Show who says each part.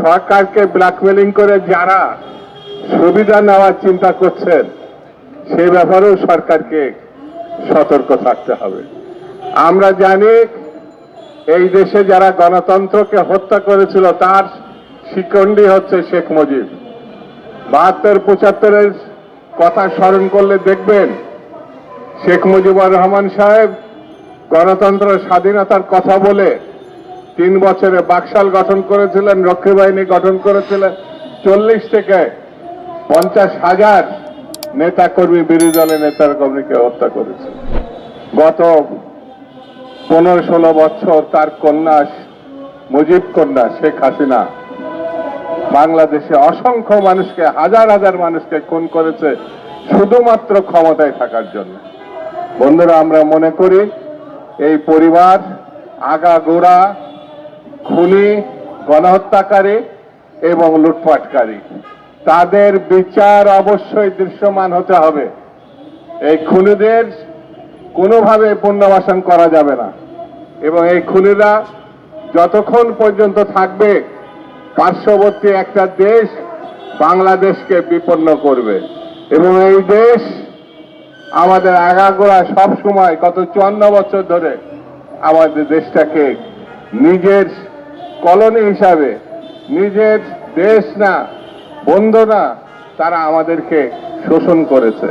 Speaker 1: সরকারকে ব্ল্যাকমেলিং করে যারা সুবিধা নেওয়ার চিন্তা করছেন সে ব্যাপারেও সরকারকে সতর্ক থাকতে হবে। আমরা জানি এই দেশে যারা গণতন্ত্রকে হত্যা করেছিল তার শিকন্ডি হচ্ছে শেখ মুজিব। 72-75-এর কথা স্মরণ করলে দেখবেন শেখ মুজিবুর রহমান সাহেব গণতন্ত্র স্বাধীনতার কথা বলে 3 বছরে বাকশাল গঠন করেছিলেন, রক্ষী বাহিনী গঠন করেছিলেন, 40 থেকে 50,000 নেতা কর্মী, বিরোধী দলের নেতা কর্মীকে হত্যা করেছে। গত 15-16 বছর তার কন্যা মুজিব কন্যা শেখ হাসিনা বাংলাদেশে অসংখ্য মানুষকে, হাজার হাজার মানুষকে খুন করেছে শুধুমাত্র ক্ষমতায় থাকার জন্য। বন্ধুরা, আমরা মনে করি এই পরিবার আগাগোড়া খুনি, গণহত্যাকারী এবং লুটপাটকারী। তাদের বিচার অবশ্যই দৃশ্যমান হতে হবে। এই খুনিদের কোনোভাবে পুনর্বাসন করা যাবে না এবং এই খুনিরা যতক্ষণ পর্যন্ত থাকবে পার্শ্ববর্তী একটা দেশ বাংলাদেশকে বিপন্ন করবে এবং এই দেশ আমাদের আগাগোড়া সব সময় গত 54 বছর ধরে আমাদের দেশটাকে নিজের কলোনি হিসাবে, নিজের দেশ না, বন্ধু না, তারা আমাদেরকে শোষণ করেছে।